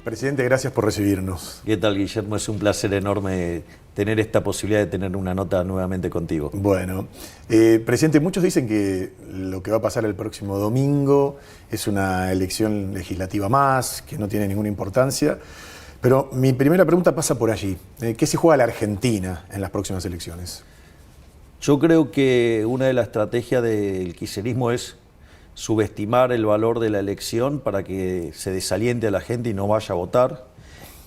Presidente, gracias por recibirnos. ¿Qué tal, Guillermo? Es un placer enorme tener esta posibilidad de tener una nota nuevamente contigo. Bueno, presidente, muchos dicen que lo que va a pasar el próximo domingo es una elección legislativa más, que no tiene ninguna importancia. Pero mi primera pregunta pasa por allí. ¿Qué se juega la Argentina en las próximas elecciones? Yo creo que una de las estrategias del kirchnerismo es subestimar el valor de la elección para que se desaliente a la gente y no vaya a votar.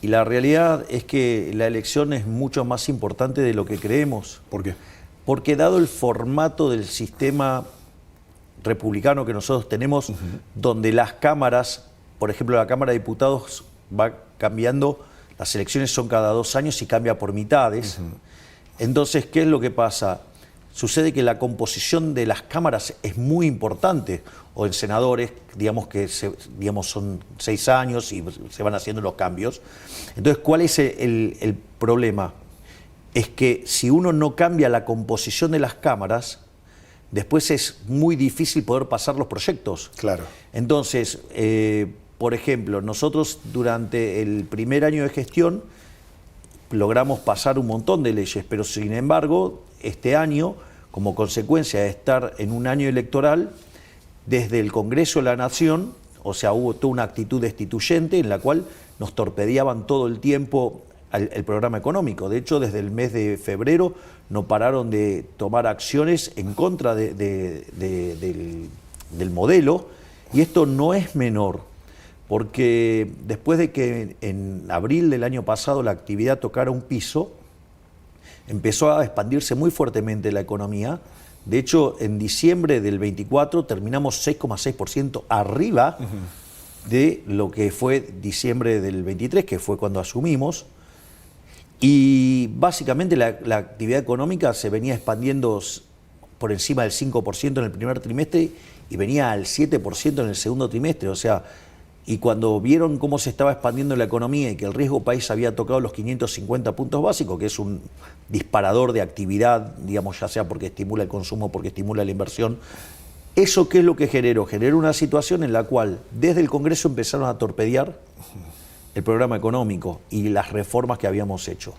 Y la realidad es que la elección es mucho más importante de lo que creemos. ¿Por qué? Porque dado el formato del sistema republicano que nosotros tenemos, donde las cámaras, por ejemplo, la Cámara de Diputados va cambiando, las elecciones son cada 2 años y cambia por mitades. Entonces, ¿qué es lo que pasa? Sucede que la composición de las cámaras es muy importante, o en senadores, digamos que son 6 años y se van haciendo los cambios. Entonces, ¿cuál es el problema? Es que si uno no cambia la composición de las cámaras, después es muy difícil poder pasar los proyectos. Claro. Entonces, por ejemplo, nosotros durante el primer año de gestión logramos pasar un montón de leyes, pero sin embargo, este año, como consecuencia de estar en un año electoral, desde el Congreso de la Nación, o sea, hubo toda una actitud destituyente en la cual nos torpedeaban todo el tiempo el programa económico. De hecho, desde el mes de febrero no pararon de tomar acciones en contra del modelo, y esto no es menor, porque después de que en abril del año pasado la actividad tocara un piso, empezó a expandirse muy fuertemente la economía. De hecho, en diciembre del 24 terminamos 6,6% arriba de lo que fue diciembre del 23, que fue cuando asumimos. Y básicamente la actividad económica se venía expandiendo por encima del 5% en el primer trimestre y venía al 7% en el segundo trimestre. O sea, y cuando vieron cómo se estaba expandiendo la economía y que el riesgo país había tocado los 550 puntos básicos, que es un disparador de actividad, digamos, ya sea porque estimula el consumo, porque estimula la inversión, ¿eso qué es lo que generó? Generó una situación en la cual desde el Congreso empezaron a torpedear el programa económico y las reformas que habíamos hecho.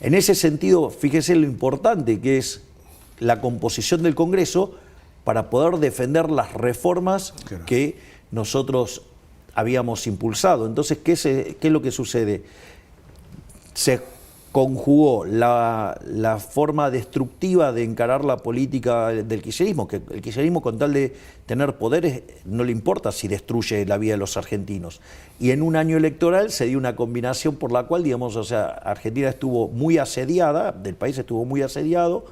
En ese sentido, fíjese lo importante que es la composición del Congreso para poder defender las reformas que nosotros habíamos impulsado. Entonces, ¿qué es lo que sucede? Se conjugó la forma destructiva de encarar la política del kirchnerismo, que el kirchnerismo, con tal de tener poderes, no le importa si destruye la vida de los argentinos. Y en un año electoral se dio una combinación por la cual, digamos, o sea, Argentina estuvo muy asediada, del país estuvo muy asediado,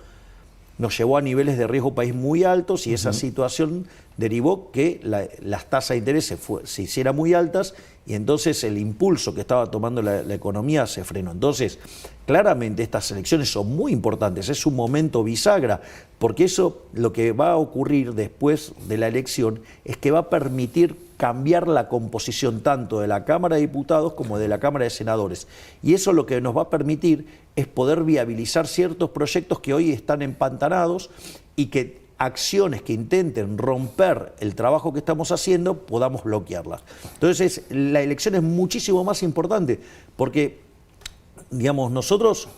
nos llevó a niveles de riesgo país muy altos y esa situación derivó que las tasas de interés se hicieran muy altas y entonces el impulso que estaba tomando la economía se frenó. Entonces, claramente estas elecciones son muy importantes, es un momento bisagra, porque eso lo que va a ocurrir después de la elección es que va a permitir cambiar la composición tanto de la Cámara de Diputados como de la Cámara de Senadores. Y eso lo que nos va a permitir es poder viabilizar ciertos proyectos que hoy están empantanados y que acciones que intenten romper el trabajo que estamos haciendo, podamos bloquearlas. Entonces, la elección es muchísimo más importante, porque, digamos, nosotros,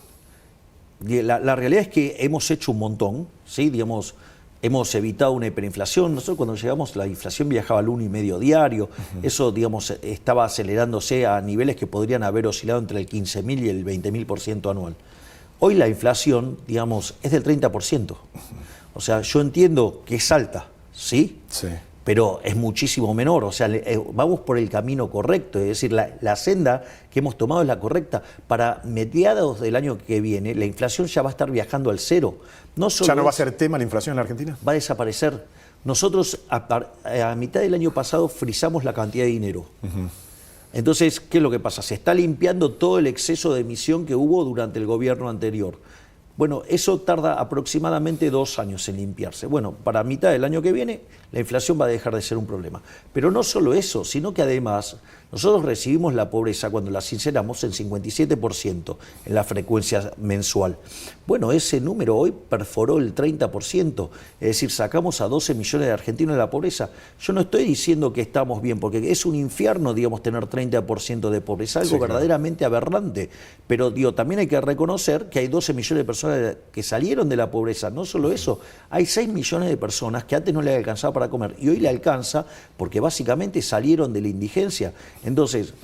la realidad es que hemos hecho un montón, ¿sí? Digamos, hemos evitado una hiperinflación. Nosotros cuando llegamos la inflación viajaba al 1,5 diario, eso, digamos, estaba acelerándose a niveles que podrían haber oscilado entre el 15.000 y el 20.000% anual. Hoy la inflación, digamos, es del 30%. O sea, yo entiendo que es alta, ¿sí? Sí. Pero es muchísimo menor, o sea, vamos por el camino correcto, es decir, la senda que hemos tomado es la correcta. Para mediados del año que viene, la inflación ya va a estar viajando al cero. No solo ¿Ya no va a ser tema la inflación en la Argentina? Va a desaparecer. Nosotros a mitad del año pasado frizamos la cantidad de dinero. Entonces, ¿qué es lo que pasa? Se está limpiando todo el exceso de emisión que hubo durante el gobierno anterior. Bueno, eso tarda aproximadamente 2 años en limpiarse. Bueno, para mitad del año que viene la inflación va a dejar de ser un problema. Pero no solo eso, sino que además Nosotros recibimos la pobreza cuando la sinceramos en 57% en la frecuencia mensual. Bueno, ese número hoy perforó el 30%, es decir, sacamos a 12 millones de argentinos de la pobreza. Yo no estoy diciendo que estamos bien, porque es un infierno, digamos, tener 30% de pobreza, algo verdaderamente aberrante. Pero digo, también hay que reconocer que hay 12 millones de personas que salieron de la pobreza. No solo eso, hay 6 millones de personas que antes no les alcanzaba para comer y hoy le alcanza porque básicamente salieron de la indigencia. Entonces,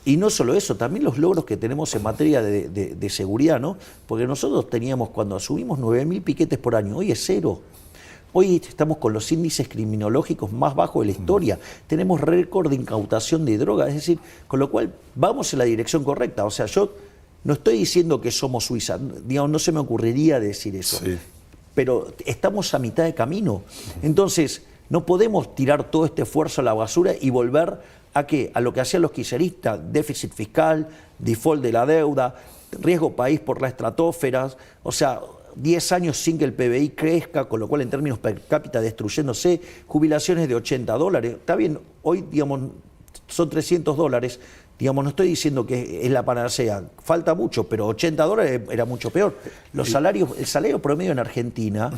y no solo eso, también los logros que tenemos en materia de seguridad, ¿no? Porque nosotros teníamos, cuando asumimos 9.000 piquetes por año, hoy es 0. Hoy estamos con los índices criminológicos más bajos de la historia. Tenemos récord de incautación de drogas, es decir, con lo cual vamos en la dirección correcta. O sea, yo no estoy diciendo que somos Suiza, digamos, no se me ocurriría decir eso. Sí. Pero estamos a mitad de camino. Entonces, no podemos tirar todo este esfuerzo a la basura y volver ¿a qué? A lo que hacían los kirchneristas: déficit fiscal, default de la deuda, riesgo país por la estratosfera, o sea, 10 años sin que el PBI crezca, con lo cual en términos per cápita destruyéndose, jubilaciones de $80. Está bien, hoy, digamos, son $300. Digamos, no estoy diciendo que es la panacea, falta mucho, pero $80 era mucho peor. Los salarios, el salario promedio en Argentina,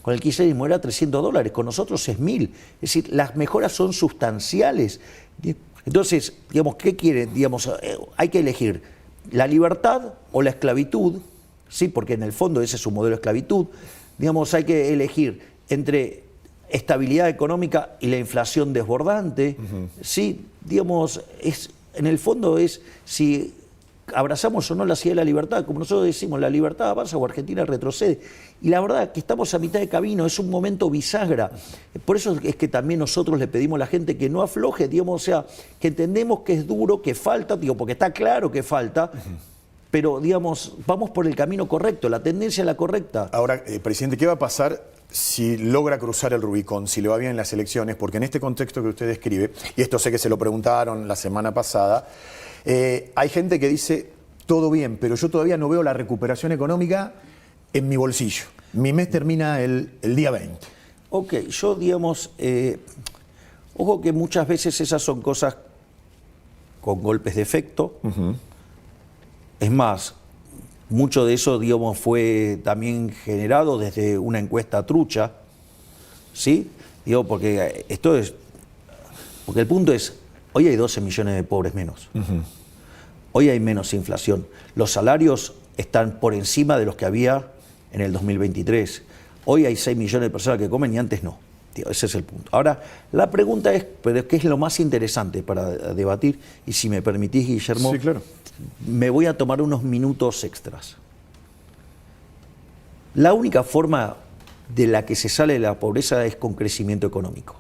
con el kirchnerismo era $300, con nosotros es 1.000. Es decir, las mejoras son sustanciales. Entonces, digamos, ¿qué quieren? Digamos, hay que elegir la libertad o la esclavitud, ¿sí? Porque en el fondo ese es un modelo de esclavitud. Digamos, hay que elegir entre estabilidad económica y la inflación desbordante, ¿sí? Digamos, en el fondo es si abrazamos o no la idea de la libertad. Como nosotros decimos, la libertad avanza o Argentina retrocede. Y la verdad que estamos a mitad de camino, es un momento bisagra. Por eso es que también nosotros le pedimos a la gente que no afloje, digamos, o sea, que entendemos que es duro, que falta, digo, porque está claro que falta, pero, digamos, vamos por el camino correcto, la tendencia es la correcta. Ahora, presidente, ¿qué va a pasar si logra cruzar el Rubicón, si le va bien en las elecciones? Porque en este contexto que usted describe, y esto sé que se lo preguntaron la semana pasada, hay gente que dice, todo bien, pero yo todavía no veo la recuperación económica en mi bolsillo. Mi mes termina el día 20. Ok, yo, digamos, ojo que muchas veces esas son cosas con golpes de efecto. Es más, mucho de eso, digamos, fue también generado desde una encuesta trucha, ¿sí? Digo, porque esto es... Porque el punto es, hoy hay 12 millones de pobres menos. Hoy hay menos inflación. Los salarios están por encima de los que había en el 2023. Hoy hay 6 millones de personas que comen y antes no. Digo, ese es el punto. Ahora, la pregunta es, ¿pero qué es lo más interesante para debatir? Y si me permitís, Guillermo, sí, claro, me voy a tomar unos minutos extras. La única forma de la que se sale de la pobreza es con crecimiento económico.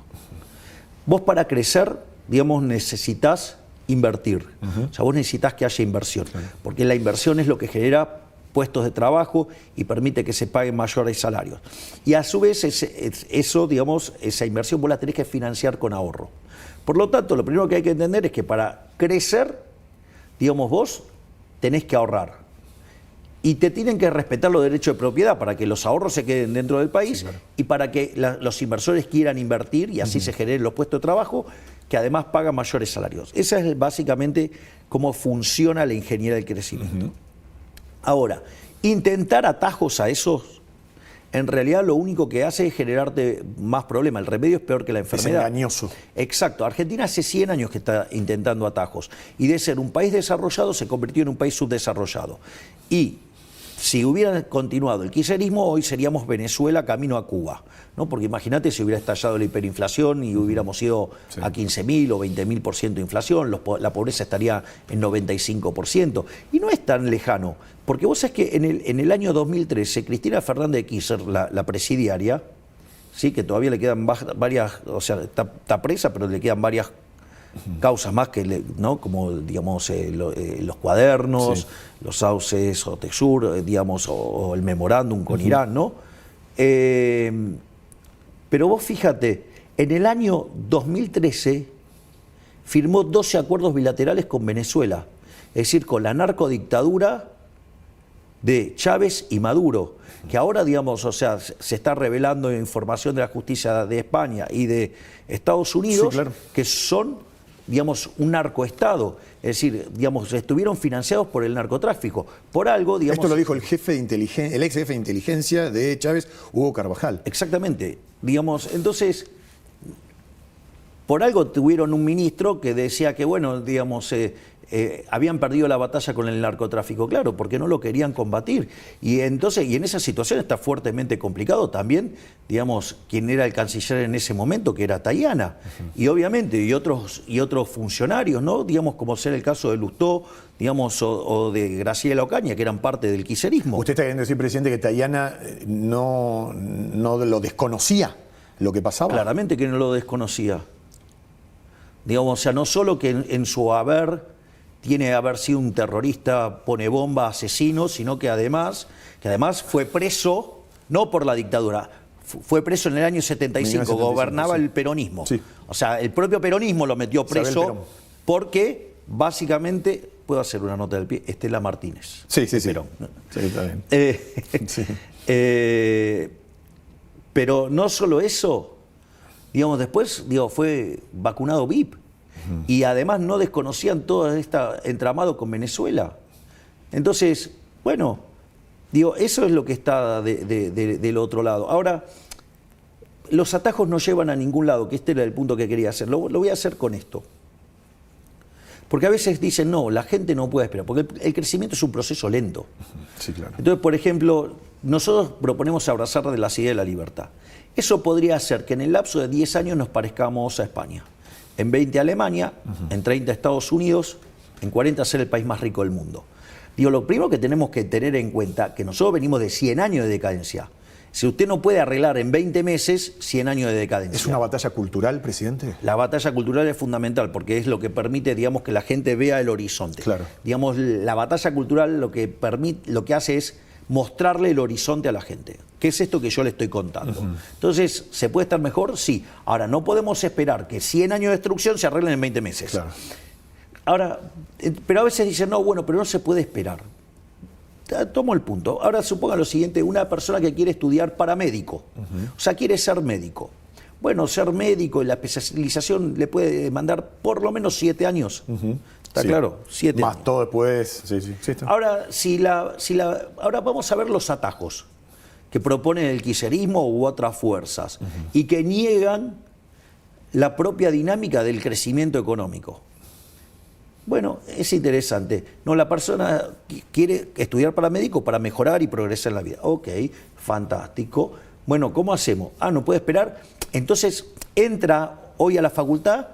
Vos para crecer, digamos, necesitas invertir. O sea, vos necesitas que haya inversión, porque la inversión es lo que genera puestos de trabajo y permite que se paguen mayores salarios. Y a su vez, eso, digamos, esa inversión vos la tenés que financiar con ahorro. Por lo tanto, lo primero que hay que entender es que para crecer, digamos, vos tenés que ahorrar. Y te tienen que respetar los derechos de propiedad para que los ahorros se queden dentro del país, sí, claro, y para que los inversores quieran invertir y así se generen los puestos de trabajo, que además pagan mayores salarios. Esa es básicamente cómo funciona la ingeniería del crecimiento. Ahora, intentar atajos a esos, en realidad lo único que hace es generarte más problemas. El remedio es peor que la enfermedad. Es engañoso. Exacto. Argentina hace 100 años que está intentando atajos. Y de ser un país desarrollado se convirtió en un país subdesarrollado. Y si hubiera continuado el kirchnerismo, hoy seríamos Venezuela camino a Cuba, ¿no? Porque imagínate si hubiera estallado la hiperinflación y hubiéramos ido a 15.000 o 20.000% de inflación, la pobreza estaría en 95%. Y no es tan lejano, porque vos sabés que en el año 2013, Cristina Fernández de Kirchner, la presidiaria, ¿sí? Que todavía le quedan varias, o sea, está presa, pero le quedan varias causas más que, ¿no? Como, digamos, los cuadernos, sí, los sauces o Texur, digamos, o el memorándum con Irán, ¿no? Pero vos fíjate, en el año 2013 firmó 12 acuerdos bilaterales con Venezuela, es decir, con la narcodictadura de Chávez y Maduro, que ahora, digamos, o sea, se está revelando información de la justicia de España y de Estados Unidos, sí, claro, que son digamos, un narcoestado. Es decir, digamos, estuvieron financiados por el narcotráfico. Por algo, digamos... Esto lo dijo el jefe de el ex jefe de inteligencia de Chávez, Hugo Carvajal. Exactamente. Digamos, entonces, por algo tuvieron un ministro que decía que, bueno, digamos, habían perdido la batalla con el narcotráfico, claro, porque no lo querían combatir. Y entonces, y en esa situación está fuertemente complicado también, digamos, quien era el canciller en ese momento, que era Tajana, y obviamente, y otros funcionarios, ¿no? Digamos, como ser el caso de Lustó, digamos, o de Graciela Ocaña, que eran parte del kirchnerismo. ¿Usted está queriendo decir, presidente, que Tajana no lo desconocía lo que pasaba? Claramente que no lo desconocía. Digamos, o sea, no solo que en su haber tiene que haber sido un terrorista, pone bomba, asesino, sino que además fue preso, no por la dictadura, fue preso en el año 75, gobernaba el peronismo. Sí. O sea, el propio peronismo lo metió preso porque, básicamente, puedo hacer una nota del pie, Estela Martínez. Sí. Perón. Sí, está bien. Sí. Pero no solo eso, digamos, después fue vacunado VIP. Y además no desconocían todo este entramado con Venezuela. Entonces, bueno, eso es lo que está del otro lado. Ahora, los atajos no llevan a ningún lado, que este era el punto que quería hacer. Lo voy a hacer con esto. Porque a veces dicen, no, la gente no puede esperar, porque el crecimiento es un proceso lento. Sí, claro. Entonces, por ejemplo, nosotros proponemos abrazar de la idea de la libertad. Eso podría hacer que en el lapso de 10 años nos parezcamos a España. En 20 a Alemania, en 30 a Estados Unidos, en 40 a ser el país más rico del mundo. Lo primero que tenemos que tener en cuenta, que nosotros venimos de 100 años de decadencia. Si usted no puede arreglar en 20 meses 100 años de decadencia. ¿Es una batalla cultural, presidente? La batalla cultural es fundamental porque es lo que permite, digamos, que la gente vea el horizonte. Claro. Digamos, la batalla cultural lo que hace es mostrarle el horizonte a la gente. ¿Qué es esto que yo le estoy contando? Entonces, ¿se puede estar mejor? Sí. Ahora, no podemos esperar que 100 años de destrucción se arreglen en 20 meses. Claro. Ahora, pero a veces dicen, no, bueno, pero no se puede esperar. Tomo el punto. Ahora suponga lo siguiente, una persona que quiere estudiar para médico, o sea, quiere ser médico. Bueno, ser médico y la especialización le puede demandar por lo menos 7 años. ¿Está claro? 7 Más años. todo después. Sí, está. Ahora, ahora vamos a ver los atajos que proponen el kirchnerismo u otras fuerzas y que niegan la propia dinámica del crecimiento económico. Bueno, es interesante. No, la persona quiere estudiar para médico para mejorar y progresar en la vida. Ok, fantástico. Bueno, ¿cómo hacemos? No puede esperar. Entonces entra hoy a la facultad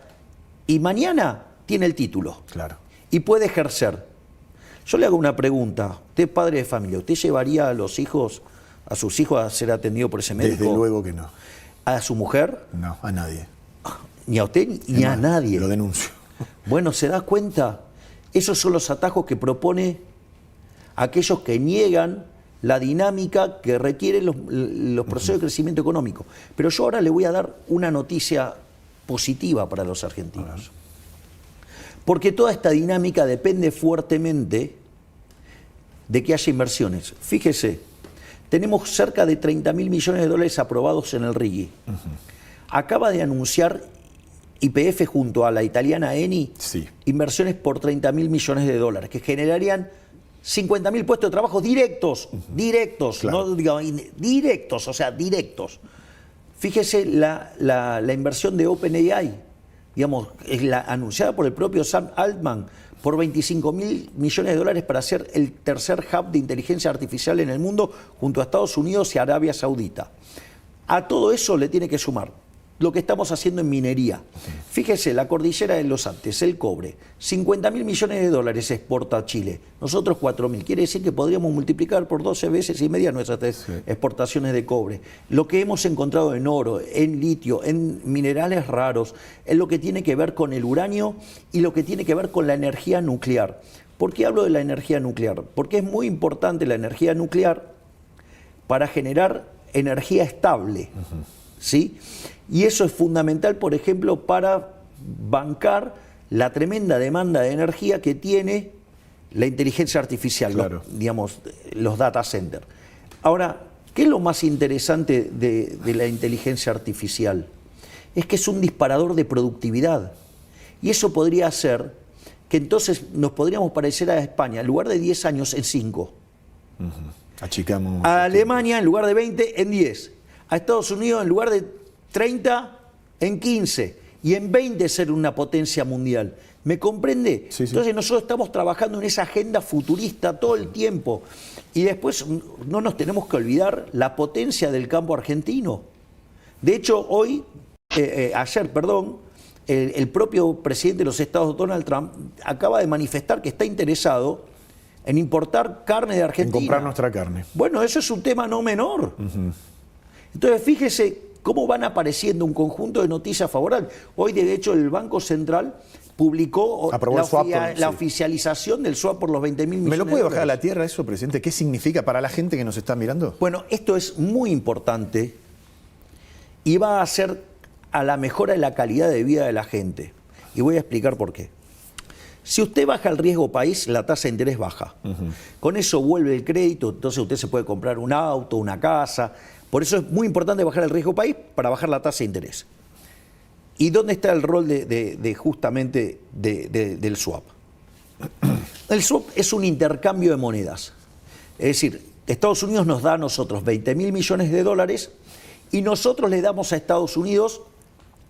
y mañana tiene el título. Claro. Y puede ejercer. Yo le hago una pregunta. Usted es padre de familia. ¿Usted llevaría a sus hijos a ser atendido por ese médico? Desde luego que no. ¿A su mujer? No, a nadie. Ni a usted ni a nadie. Lo denuncio. Bueno, ¿se da cuenta? Esos son los atajos que propone aquellos que niegan la dinámica que requieren los procesos de crecimiento económico. Pero yo ahora le voy a dar una noticia positiva para los argentinos. Porque toda esta dinámica depende fuertemente de que haya inversiones. Fíjese, tenemos cerca de 30.000 millones de dólares aprobados en el RIGI. Acaba de anunciar YPF junto a la italiana Eni, inversiones por 30.000 millones de dólares, que generarían 50.000 puestos de trabajo directos, claro. No digamos, directos, o sea, directos. Fíjese la inversión de OpenAI, digamos, es anunciada por el propio Sam Altman, por 25.000 millones de dólares para hacer el tercer hub de inteligencia artificial en el mundo junto a Estados Unidos y Arabia Saudita. A todo eso le tiene que sumar lo que estamos haciendo en minería. Fíjese, la cordillera de los Andes, el cobre, 50.000 millones de dólares exporta a Chile, nosotros 4.000. Quiere decir que podríamos multiplicar por 12 veces y media nuestras exportaciones de cobre. Lo que hemos encontrado en oro, en litio, en minerales raros, es lo que tiene que ver con el uranio y lo que tiene que ver con la energía nuclear. ¿Por qué hablo de la energía nuclear? Porque es muy importante la energía nuclear para generar energía estable. ¿Sí? Y eso es fundamental, por ejemplo, para bancar la tremenda demanda de energía que tiene la inteligencia artificial, claro. los data centers. Ahora, ¿qué es lo más interesante de la inteligencia artificial? Es que es un disparador de productividad. Y eso podría hacer que entonces nos podríamos parecer a España, en lugar de 10 años, en 5. Achicamos. A Alemania, en lugar de 20, en 10. A Estados Unidos, en lugar de 30, en 15. Y en 20 ser una potencia mundial. ¿Me comprende? Sí, sí. Entonces nosotros estamos trabajando en esa agenda futurista todo el tiempo. Y después no nos tenemos que olvidar la potencia del campo argentino. De hecho, ayer, el propio presidente de los Estados, Donald Trump, acaba de manifestar que está interesado en importar carne de Argentina. En comprar nuestra carne. Bueno, eso es un tema no menor. Entonces, fíjese cómo van apareciendo un conjunto de noticias favorables. Hoy, de hecho, el Banco Central publicó la oficialización del swap por los 20.000 millones de dólares. ¿Me lo puede bajar a la tierra eso, presidente? ¿Qué significa para la gente que nos está mirando? Bueno, esto es muy importante y va a hacer a la mejora de la calidad de vida de la gente. Y voy a explicar por qué. Si usted baja el riesgo país, la tasa de interés baja. Con eso vuelve el crédito, entonces usted se puede comprar un auto, una casa. Por eso es muy importante bajar el riesgo país para bajar la tasa de interés. ¿Y dónde está el rol justamente del swap? El swap es un intercambio de monedas. Es decir, Estados Unidos nos da a nosotros 20.000 millones de dólares y nosotros le damos a Estados Unidos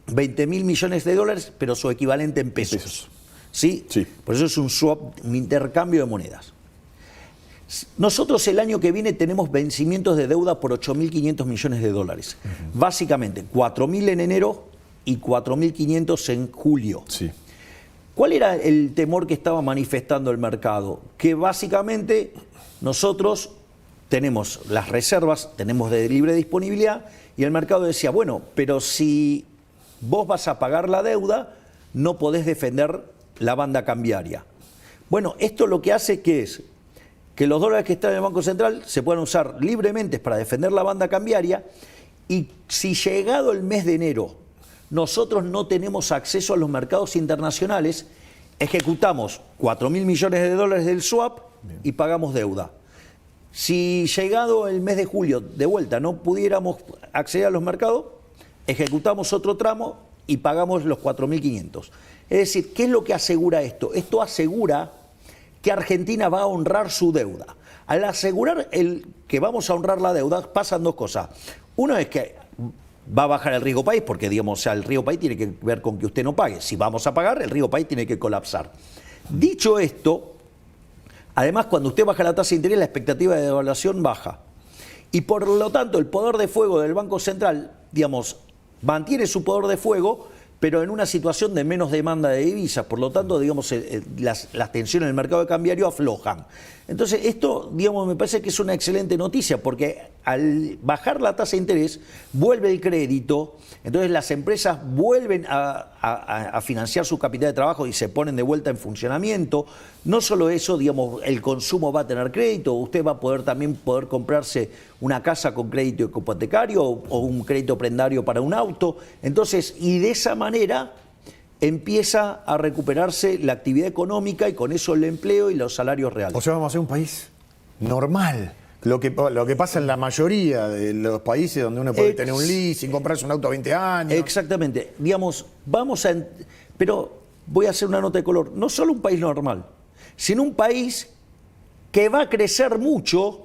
20.000 millones de dólares, pero su equivalente en pesos. ¿Sí? Sí. Por eso es un swap, un intercambio de monedas. Nosotros el año que viene tenemos vencimientos de deuda por 8.500 millones de dólares. Básicamente, 4.000 en enero y 4.500 en julio. Sí. ¿Cuál era el temor que estaba manifestando el mercado? Que básicamente nosotros tenemos las reservas, tenemos de libre disponibilidad, y el mercado decía, bueno, pero si vos vas a pagar la deuda, no podés defender la banda cambiaria. Bueno, esto lo que hace que es que los dólares que están en el Banco Central se puedan usar libremente para defender la banda cambiaria, y si llegado el mes de enero nosotros no tenemos acceso a los mercados internacionales, ejecutamos 4.000 millones de dólares del swap y pagamos deuda. Si llegado el mes de julio de vuelta no pudiéramos acceder a los mercados, ejecutamos otro tramo y pagamos los 4.500. Es decir, ¿qué es lo que asegura esto? Esto asegura que Argentina va a honrar su deuda. Al asegurar que vamos a honrar la deuda, pasan dos cosas. Uno es que va a bajar el riesgo país, porque digamos, o sea, el riesgo país tiene que ver con que usted no pague. Si vamos a pagar, el riesgo país tiene que colapsar. Dicho esto, además, cuando usted baja la tasa de interés, la expectativa de devaluación baja. Y por lo tanto, el poder de fuego del Banco Central, digamos, mantiene su poder de fuego, pero en una situación de menos demanda de divisas. Por lo tanto, digamos, las tensiones en el mercado cambiario aflojan. Entonces, esto, digamos, me parece que es una excelente noticia, porque al bajar la tasa de interés, vuelve el crédito, entonces las empresas vuelven a financiar su capital de trabajo y se ponen de vuelta en funcionamiento. No solo eso, digamos, el consumo va a tener crédito, usted va a poder también comprarse una casa con crédito hipotecario o un crédito prendario para un auto. Entonces, y de esa manera empieza a recuperarse la actividad económica y con eso el empleo y los salarios reales. O sea, vamos a ser un país normal. Lo que pasa en la mayoría de los países donde uno puede tener un leasing, comprarse un auto a 20 años. Exactamente. Digamos, pero voy a hacer una nota de color. No solo un país normal, sino un país que va a crecer mucho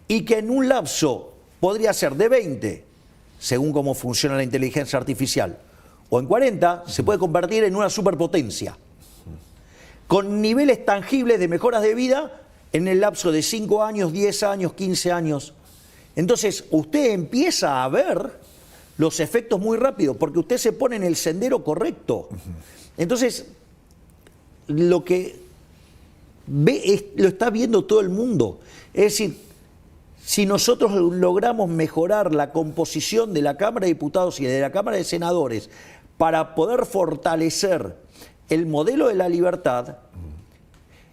y que en un lapso podría ser de 20, según cómo funciona la inteligencia artificial, o en 40, se puede convertir en una superpotencia, con niveles tangibles de mejoras de vida en el lapso de 5 años, 10 años, 15 años. Entonces, usted empieza a ver los efectos muy rápido, porque usted se pone en el sendero correcto. Entonces, lo que ve lo está viendo todo el mundo. Es decir, si nosotros logramos mejorar la composición de la Cámara de Diputados y de la Cámara de Senadores para poder fortalecer el modelo de la libertad,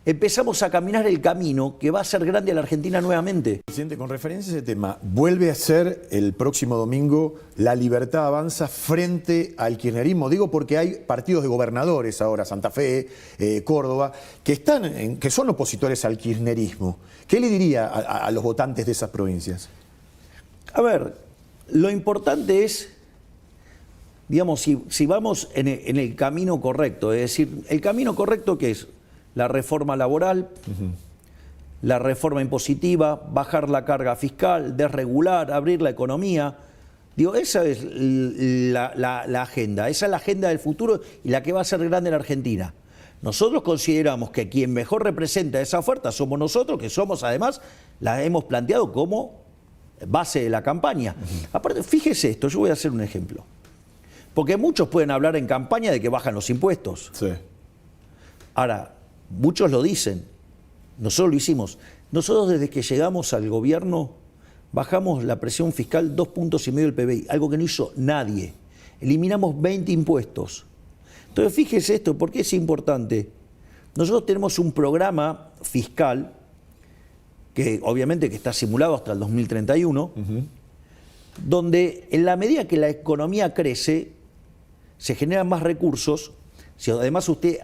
empezamos a caminar el camino que va a hacer grande a la Argentina nuevamente. Presidente, con referencia a ese tema, vuelve a ser el próximo domingo La Libertad Avanza frente al kirchnerismo. Digo porque hay partidos de gobernadores ahora, Santa Fe, Córdoba, que son opositores al kirchnerismo. ¿Qué le diría a los votantes de esas provincias? A ver, lo importante es digamos, si vamos en el camino correcto, es decir, el camino correcto que es la reforma laboral, la reforma impositiva, bajar la carga fiscal, desregular, abrir la economía. Digo, esa es la agenda, esa es la agenda del futuro y la que va a ser grande en Argentina. Nosotros consideramos que quien mejor representa esa oferta somos nosotros, que somos además, la hemos planteado como base de la campaña. Aparte, fíjese esto, yo voy a hacer un ejemplo. Porque muchos pueden hablar en campaña de que bajan los impuestos. Sí. Ahora, muchos lo dicen, nosotros lo hicimos. Nosotros desde que llegamos al gobierno bajamos la presión fiscal 2,5 puntos del PBI, algo que no hizo nadie. Eliminamos 20 impuestos. Entonces fíjese esto, ¿por qué es importante? Nosotros tenemos un programa fiscal que obviamente que está simulado hasta el 2031, donde en la medida que la economía crece, se generan más recursos. Si además usted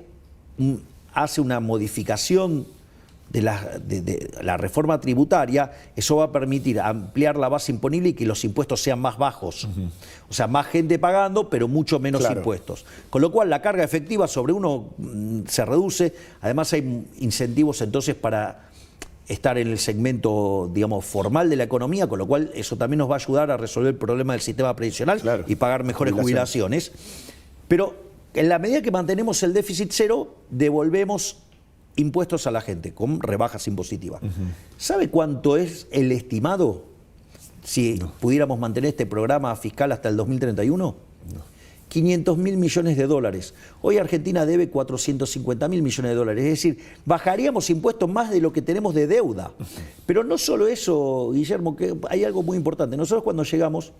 hace una modificación de la reforma tributaria, eso va a permitir ampliar la base imponible y que los impuestos sean más bajos. O sea, más gente pagando, pero mucho menos impuestos. Con lo cual la carga efectiva sobre uno se reduce. Además hay incentivos entonces para estar en el segmento, digamos, formal de la economía, con lo cual eso también nos va a ayudar a resolver el problema del sistema previsional y pagar mejores jubilaciones. Pero en la medida que mantenemos el déficit cero, devolvemos impuestos a la gente con rebajas impositivas. ¿Sabe cuánto es el estimado si pudiéramos mantener este programa fiscal hasta el 2031? 500.000 millones de dólares. Hoy Argentina debe 450.000 millones de dólares. Es decir, bajaríamos impuestos más de lo que tenemos de deuda. Pero no solo eso, Guillermo, que hay algo muy importante. Nosotros cuando llegamos,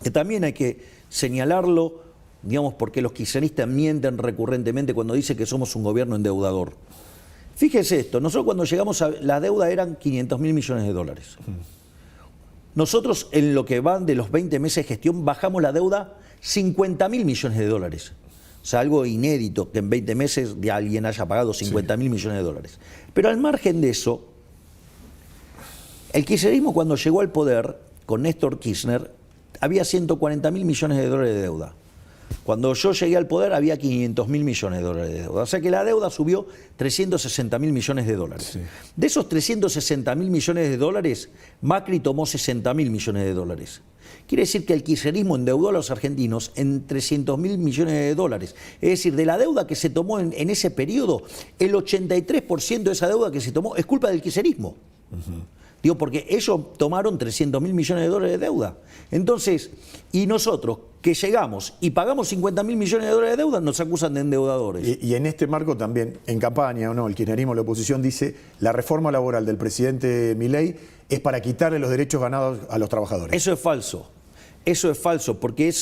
que también hay que señalarlo, digamos, porque los kirchneristas mienten recurrentemente cuando dicen que somos un gobierno endeudador. Fíjese esto, nosotros cuando llegamos la deuda eran 500.000 millones de dólares. Nosotros en lo que van de los 20 meses de gestión bajamos la deuda 50.000 millones de dólares. O sea, algo inédito que en 20 meses de alguien haya pagado 50.000 millones de dólares. Pero al margen de eso, el kirchnerismo cuando llegó al poder con Néstor Kirchner había 140.000 millones de dólares de deuda. Cuando yo llegué al poder había 500.000 millones de dólares de deuda. O sea que la deuda subió 360.000 millones de dólares. Sí. De esos 360.000 millones de dólares, Macri tomó 60.000 millones de dólares. Quiere decir que el kirchnerismo endeudó a los argentinos en 300.000 millones de dólares. Es decir, de la deuda que se tomó en ese periodo, el 83% de esa deuda que se tomó es culpa del kirchnerismo. Digo, porque ellos tomaron 300.000 millones de dólares de deuda. Entonces, y nosotros que llegamos y pagamos 50.000 millones de dólares de deuda, nos acusan de endeudadores. Y en este marco también, en campaña o no, el kirchnerismo, la oposición dice, la reforma laboral del presidente Milei es para quitarle los derechos ganados a los trabajadores. Eso es falso. Eso es falso, porque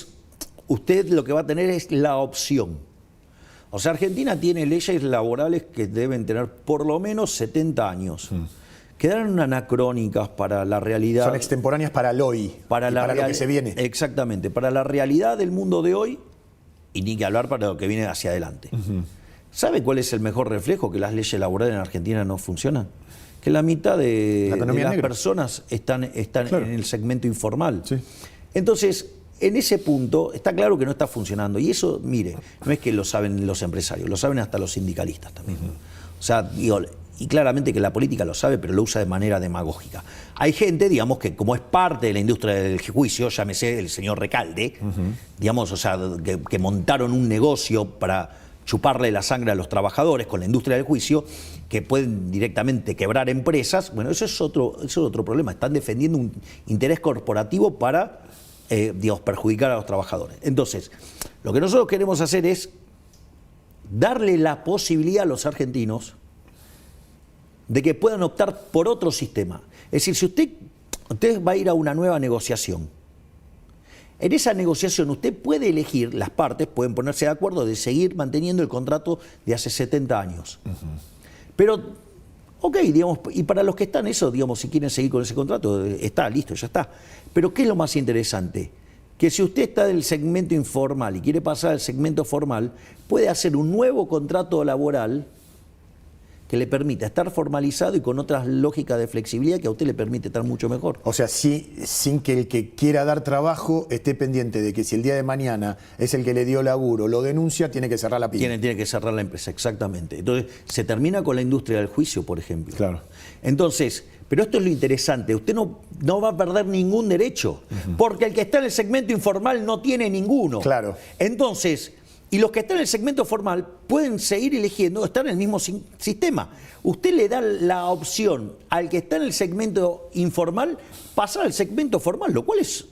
usted lo que va a tener es la opción. O sea, Argentina tiene leyes laborales que deben tener por lo menos 70 años. Quedaron anacrónicas para la realidad. Son extemporáneas para el hoy, para lo que se viene. Exactamente, para la realidad del mundo de hoy y ni que hablar para lo que viene hacia adelante. ¿Sabe cuál es el mejor reflejo que las leyes laborales en Argentina no funcionan? Que la mitad de las personas están en el segmento informal. Sí. Entonces, en ese punto está claro que no está funcionando. Y eso, mire, no es que lo saben los empresarios, lo saben hasta los sindicalistas también. O sea, digo, y claramente que la política lo sabe, pero lo usa de manera demagógica. Hay gente, digamos, que como es parte de la industria del juicio, llámese el señor Recalde, digamos, o sea, que montaron un negocio para chuparle la sangre a los trabajadores con la industria del juicio, que pueden directamente quebrar empresas. Bueno, eso es otro problema. Están defendiendo un interés corporativo para, digamos, perjudicar a los trabajadores. Entonces, lo que nosotros queremos hacer es darle la posibilidad a los argentinos de que puedan optar por otro sistema. Es decir, si usted va a ir a una nueva negociación, en esa negociación usted puede elegir, las partes pueden ponerse de acuerdo de seguir manteniendo el contrato de hace 70 años. Pero, ok, digamos, y para los que están eso, digamos, si quieren seguir con ese contrato, está, listo, ya está. Pero ¿qué es lo más interesante? Que si usted está del segmento informal y quiere pasar al segmento formal, puede hacer un nuevo contrato laboral que le permita estar formalizado y con otras lógicas de flexibilidad que a usted le permite estar mucho mejor. O sea, sin que el que quiera dar trabajo esté pendiente de que si el día de mañana es el que le dio laburo, lo denuncia, tiene que cerrar la pyme. Tiene que cerrar la empresa, exactamente. Entonces, se termina con la industria del juicio, por ejemplo. Claro. Entonces, pero esto es lo interesante, usted no va a perder ningún derecho, porque el que está en el segmento informal no tiene ninguno. Claro. Entonces, y los que están en el segmento formal pueden seguir eligiendo estar en el mismo sistema. Usted le da la opción al que está en el segmento informal pasar al segmento formal, lo cual es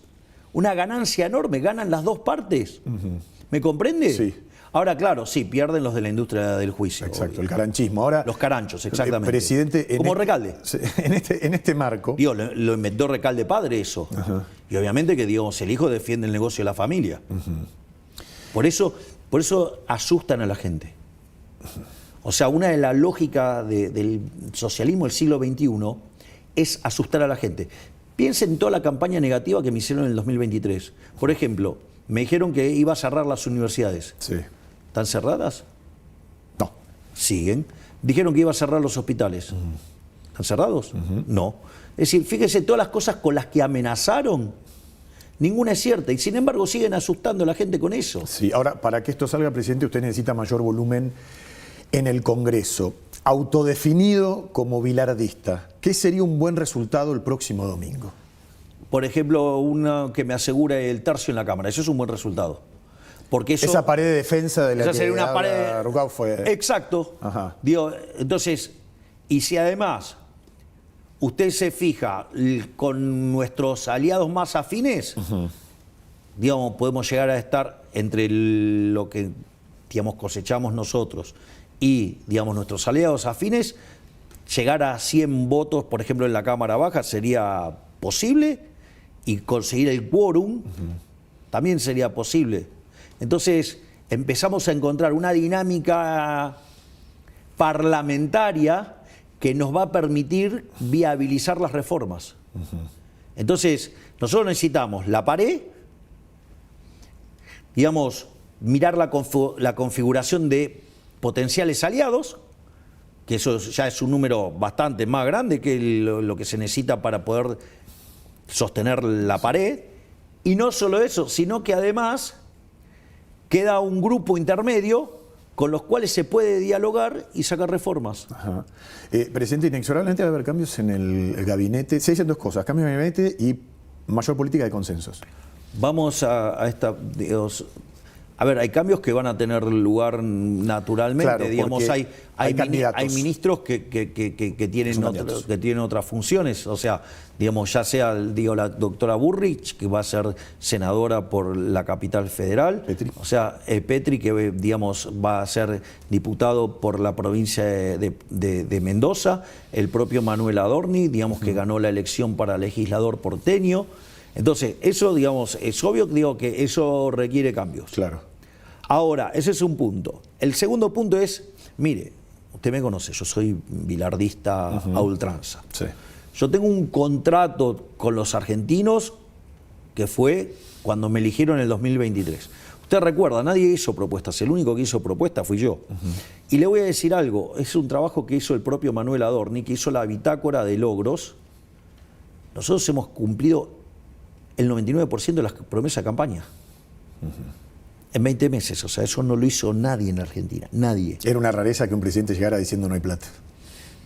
una ganancia enorme, ganan las dos partes. ¿Me comprende? Sí. Ahora, claro, sí, pierden los de la industria del juicio. Exacto, el carancismo. Ahora, los caranchos, exactamente. Presidente, como Recalde. En este marco. Digo, lo inventó Recalde padre eso. Y obviamente que, digamos, el hijo defiende el negocio de la familia. Por eso asustan a la gente. O sea, una de las lógicas del socialismo del siglo XXI es asustar a la gente. Piensen en toda la campaña negativa que me hicieron en el 2023. Por ejemplo, me dijeron que iba a cerrar las universidades. Sí. ¿Están cerradas? No. Siguen. Dijeron que iba a cerrar los hospitales. ¿Están cerrados? No. Es decir, fíjese todas las cosas con las que amenazaron. Ninguna es cierta y sin embargo siguen asustando a la gente con eso. Sí, ahora, para que esto salga, presidente, usted necesita mayor volumen en el Congreso. Autodefinido como bilardista, ¿qué sería un buen resultado el próximo domingo? Por ejemplo, una que me asegure el tercio en la Cámara. Eso es un buen resultado. Porque eso, esa pared de defensa de la que sería una habla pared. Rucao fue... Exacto. Ajá. Digo, entonces, y si además usted se fija con nuestros aliados más afines, digamos, podemos llegar a estar entre lo que, digamos, cosechamos nosotros y, digamos, nuestros aliados afines, llegar a 100 votos, por ejemplo, en la Cámara Baja sería posible y conseguir el quórum también sería posible. Entonces, empezamos a encontrar una dinámica parlamentaria que nos va a permitir viabilizar las reformas. Entonces, nosotros necesitamos la pared, digamos, mirar la configuración de potenciales aliados, que eso ya es un número bastante más grande que lo que se necesita para poder sostener la pared, y no solo eso, sino que además queda un grupo intermedio con los cuales se puede dialogar y sacar reformas. Ajá. Presidente, inexorablemente va a haber cambios en el gabinete. Se dicen dos cosas, cambios en el gabinete y mayor política de consensos. Vamos a esta... Digamos, a ver, hay cambios que van a tener lugar naturalmente. Claro, digamos, hay ministros que tienen otras funciones. O sea, digamos, ya sea la doctora Burrich, que va a ser senadora por la capital federal. Petri. O sea, Petri, que digamos va a ser diputado por la provincia de Mendoza. El propio Manuel Adorni, digamos, que ganó la elección para legislador porteño. Entonces, eso, digamos, es obvio, digo, que eso requiere cambios. Claro. Ahora, ese es un punto. El segundo punto es, mire, usted me conoce, yo soy bilardista a ultranza. Sí. Yo tengo un contrato con los argentinos que fue cuando me eligieron en el 2023. Usted recuerda, nadie hizo propuestas, el único que hizo propuestas fui yo. Y le voy a decir algo, es un trabajo que hizo el propio Manuel Adorni, que hizo la bitácora de logros. Nosotros hemos cumplido el 99% de las promesas de campaña. En 20 meses, o sea, eso no lo hizo nadie en Argentina, nadie. Era una rareza que un presidente llegara diciendo no hay plata.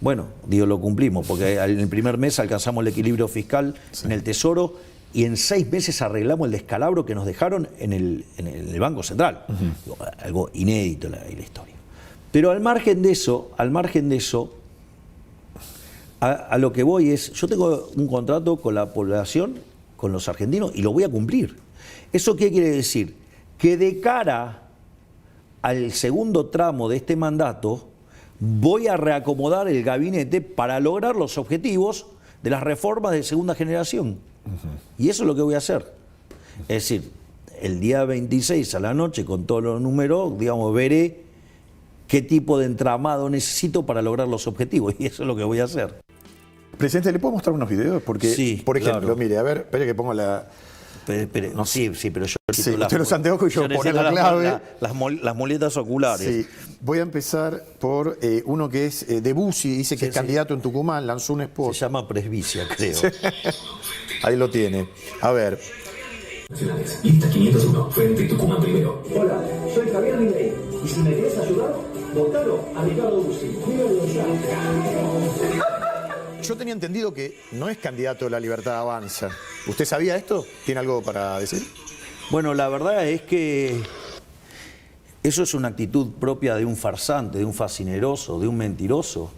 Bueno, digo, lo cumplimos, porque en el primer mes alcanzamos el equilibrio fiscal en el Tesoro y en 6 meses arreglamos el descalabro que nos dejaron en el Banco Central. Digo, algo inédito en la historia. Pero al margen de eso, a lo que voy es, yo tengo un contrato con la población, con los argentinos, y lo voy a cumplir. ¿Eso qué quiere decir? Que de cara al segundo tramo de este mandato voy a reacomodar el gabinete para lograr los objetivos de las reformas de segunda generación. Y eso es lo que voy a hacer. Es decir, el día 26 a la noche, con todos los números, digamos, veré qué tipo de entramado necesito para lograr los objetivos. Y eso es lo que voy a hacer. Presidente, ¿le puedo mostrar unos videos? Porque, sí, por ejemplo, claro. Mire, a ver, espere que pongo la... No, sí, pero yo necesito usted los anteojos y yo poner la clave. Las muletas oculares. Sí. Voy a empezar por uno que es de Bussi, dice que es candidato en Tucumán, lanzó un spot. Se llama Presbicia, creo. Ahí lo tiene. A ver. Lista 501, Frente Tucumán primero. Hola, soy Javier Milei y si me querés ayudar, votalo a Ricardo Bussi. Yo tenía entendido que no es candidato de La Libertad Avanza. ¿Usted sabía esto? ¿Tiene algo para decir? Bueno, la verdad es que eso es una actitud propia de un farsante, de un fascineroso, de un mentiroso.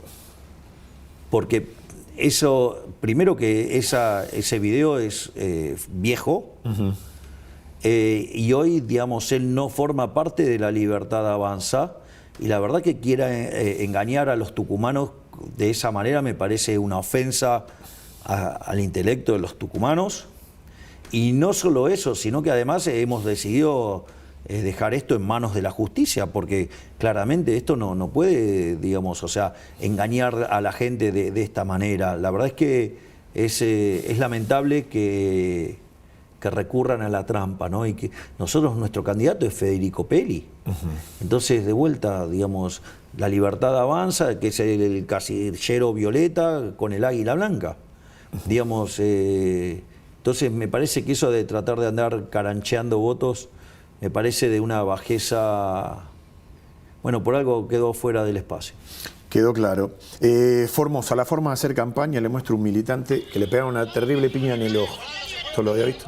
Porque eso, primero que ese video es viejo, y hoy, digamos, él no forma parte de La Libertad Avanza, y la verdad que quiera engañar a los tucumanos de esa manera me parece una ofensa al intelecto de los tucumanos. Y no solo eso, sino que además hemos decidido dejar esto en manos de la justicia, porque claramente esto no puede, digamos, o sea, engañar a la gente de esta manera. La verdad es que es lamentable que recurran a la trampa, ¿no? Y que nuestro candidato es Federico Peli. Entonces, de vuelta, digamos, La Libertad Avanza, que es el casillero violeta con el águila blanca. Digamos, entonces me parece que eso de tratar de andar carancheando votos me parece de una bajeza, bueno, por algo quedó fuera del espacio. Quedó claro. Formosa, la forma de hacer campaña, le muestro un militante que le pega una terrible piña en el ojo. ¿Esto lo había visto?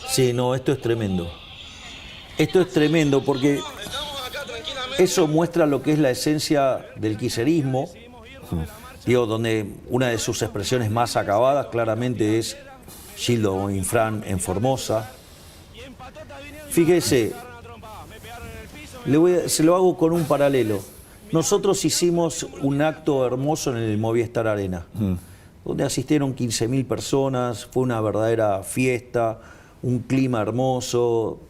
Sí, no, esto es tremendo. Esto es tremendo porque eso muestra lo que es la esencia del kirchnerismo, digo, donde una de sus expresiones más acabadas claramente es Gildo Infran en Formosa. Fíjese, se lo hago con un paralelo. Nosotros hicimos un acto hermoso en el Movistar Arena, donde asistieron 15.000 personas, fue una verdadera fiesta, un clima hermoso,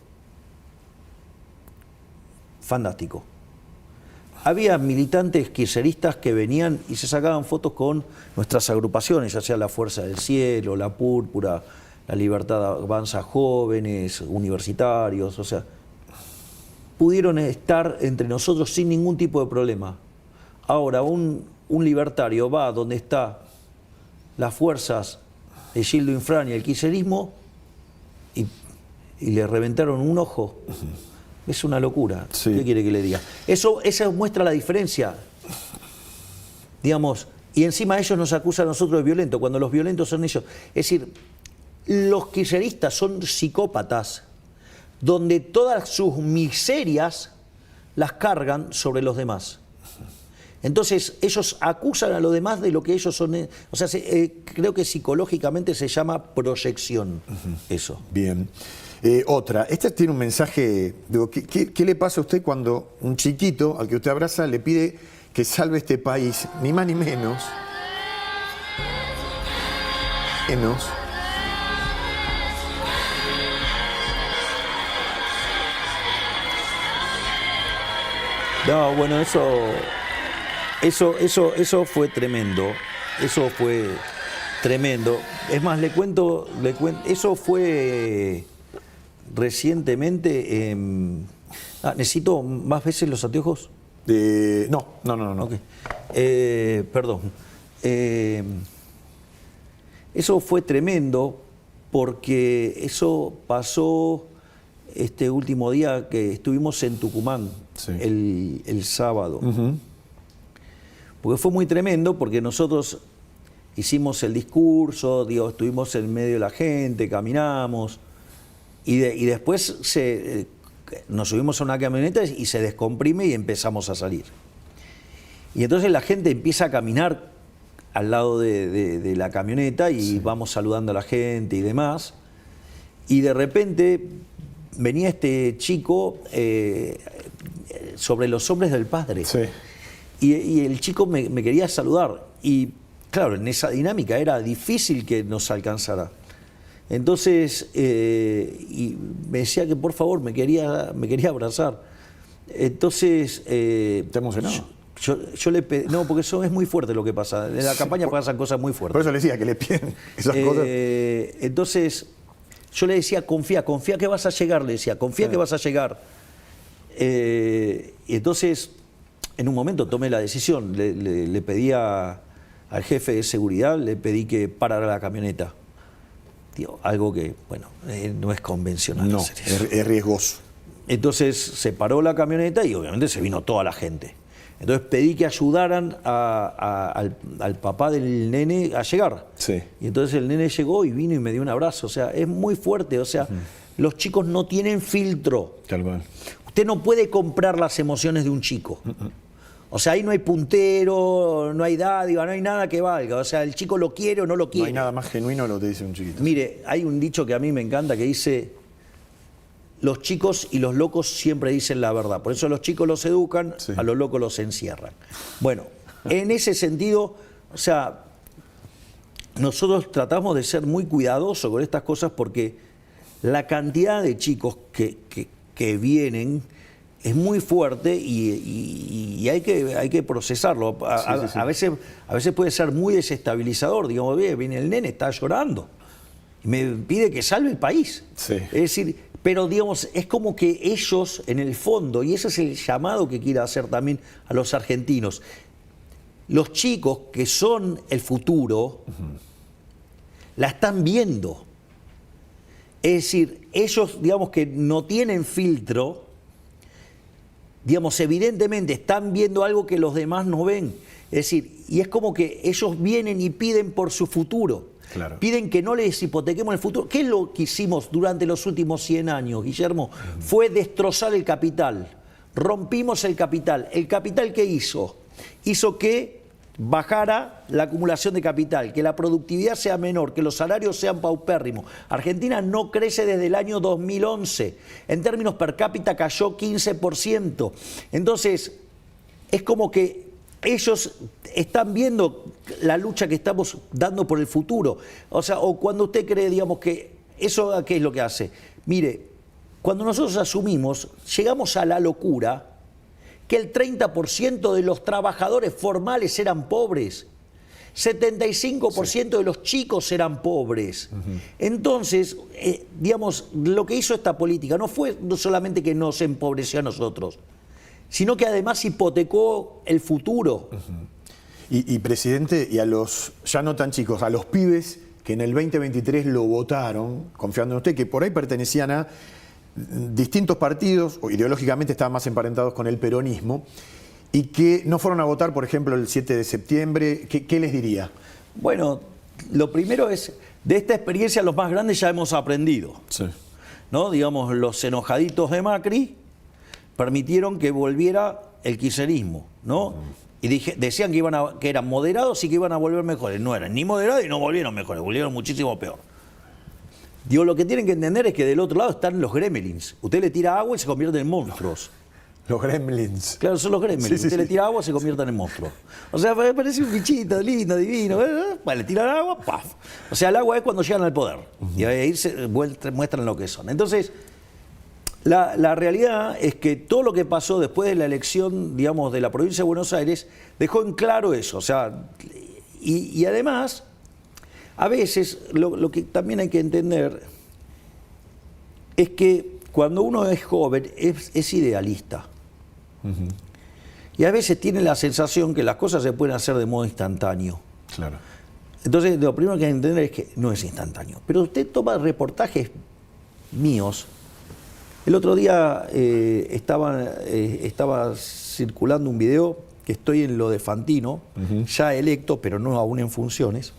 fantástico. Había militantes kirchneristas que venían y se sacaban fotos con nuestras agrupaciones, ya sea la Fuerza del Cielo, la Púrpura, La Libertad Avanza Jóvenes, universitarios, o sea, pudieron estar entre nosotros sin ningún tipo de problema. Ahora, un libertario va donde está las fuerzas de Gildo Infran y el kirchnerismo y le reventaron un ojo. Es una locura. Sí. ¿Qué quiere que le diga? Eso muestra la diferencia. Digamos, y encima ellos nos acusan a nosotros de violentos, cuando los violentos son ellos. Es decir, los kirchneristas son psicópatas, donde todas sus miserias las cargan sobre los demás. Entonces, ellos acusan a los demás de lo que ellos son. O sea, creo que psicológicamente se llama proyección, eso. Bien. Otra, esta tiene un mensaje, digo, ¿qué le pasa a usted cuando un chiquito al que usted abraza le pide que salve este país, ni más ni menos, No, bueno, eso fue tremendo. Eso fue tremendo. Es más, le cuento, eso fue recientemente. ¿Necesito más veces los anteojos? No. Okay. Perdón. Eso fue tremendo porque eso pasó este último día que estuvimos en Tucumán, sí, el sábado. Porque fue muy tremendo porque nosotros hicimos el discurso, digo, estuvimos en medio de la gente, caminamos y después nos subimos a una camioneta y se descomprime y empezamos a salir. Y entonces la gente empieza a caminar al lado de la camioneta y sí, vamos saludando a la gente y demás. Y de repente venía este chico sobre los hombres del padre. Sí. Y el chico me quería saludar. Y claro, en esa dinámica era difícil que nos alcanzara. Entonces, y me decía que por favor me quería abrazar. Entonces... ¿Te emocionó? Yo le pedí, no, porque eso es muy fuerte lo que pasa. En la campaña pasan cosas muy fuertes. Por eso le decía que le piden esas cosas. Entonces, yo le decía, confía que vas a llegar, le decía, confía que vas a llegar. Y entonces, en un momento tomé la decisión, le pedí al jefe de seguridad, le pedí que parara la camioneta. Tío, algo que, bueno, no es convencional No, hacer eso. es riesgoso. Entonces se paró la camioneta y obviamente se vino toda la gente. Entonces pedí que ayudaran al papá del nene a llegar. Sí. Y entonces el nene llegó y vino y me dio un abrazo. O sea, es muy fuerte. O sea, los chicos no tienen filtro. Tal cual. Usted no puede comprar las emociones de un chico. O sea, ahí no hay puntero, no hay dádiva, no hay nada que valga. O sea, el chico lo quiere o no lo No quiere. hay nada más genuino lo que te dice un chiquito. Mire, hay un dicho que a mí me encanta que dice: los chicos y los locos siempre dicen la verdad. Por eso los chicos los educan, Sí. a los locos los encierran. Bueno, en ese sentido, o sea, nosotros tratamos de ser muy cuidadosos con estas cosas porque la cantidad de chicos que vienen es muy fuerte y hay que procesarlo. Sí. A veces puede ser muy desestabilizador. Digamos, viene el nene, está llorando y me pide que salve el país. Sí. Es decir, pero digamos, es como que ellos en el fondo, y ese es el llamado que quiero hacer también a los argentinos, los chicos que son el futuro, la están viendo. Es decir, ellos, digamos, que no tienen filtro, digamos, evidentemente están viendo algo que los demás no ven. Es decir, y es como que ellos vienen y piden por su futuro. Claro. Piden que no les hipotequemos el futuro. ¿Qué es lo que hicimos durante los últimos 100 años, Guillermo? Fue destrozar el capital. Rompimos el capital. ¿El capital qué hizo? Hizo que bajara la acumulación de capital, que la productividad sea menor, que los salarios sean paupérrimos. Argentina no crece desde el año 2011. En términos per cápita cayó 15%. Entonces, es como que ellos están viendo la lucha que estamos dando por el futuro. O sea, o cuando usted cree, digamos, que eso, ¿qué es lo que hace? Mire, cuando nosotros asumimos, llegamos a la locura que el 30% de los trabajadores formales eran pobres, 75% de los chicos eran pobres. Entonces, digamos, lo que hizo esta política no fue solamente que nos empobreció a nosotros, sino que además hipotecó el futuro. Y presidente, y a los ya no tan chicos, a los pibes que en el 2023 lo votaron, confiando en usted, que por ahí pertenecían a distintos partidos, o ideológicamente estaban más emparentados con el peronismo, y que no fueron a votar, por ejemplo, el 7 de septiembre, ¿qué les diría? Bueno, lo primero es, de esta experiencia los más grandes ya hemos aprendido. Sí. ¿No? Digamos, los enojaditos de Macri permitieron que volviera el kirchnerismo, ¿no? Y decían que eran moderados y que iban a volver mejores. No eran ni moderados y no volvieron mejores, volvieron muchísimo peor. Digo, lo que tienen que entender es que del otro lado están los gremlins. Usted le tira agua y se convierten en monstruos. Los gremlins. Claro, son los gremlins. Sí, Usted le tira agua y se convierten en monstruos. O sea, parece un bichito lindo, divino. Vale, le tiran agua, ¡paf! O sea, el agua es cuando llegan al poder. Y ahí se muestran lo que son. Entonces, la realidad es que todo lo que pasó después de la elección, digamos, de la provincia de Buenos Aires, dejó en claro eso. O sea, y además, a veces lo que también hay que entender es que cuando uno es joven es idealista. Y a veces tiene la sensación que las cosas se pueden hacer de modo instantáneo. Claro. Entonces, lo primero que hay que entender es que no es instantáneo. Pero usted toma reportajes míos. El otro día estaba circulando un video que estoy en lo de Fantino, ya electo, pero no aún en funciones,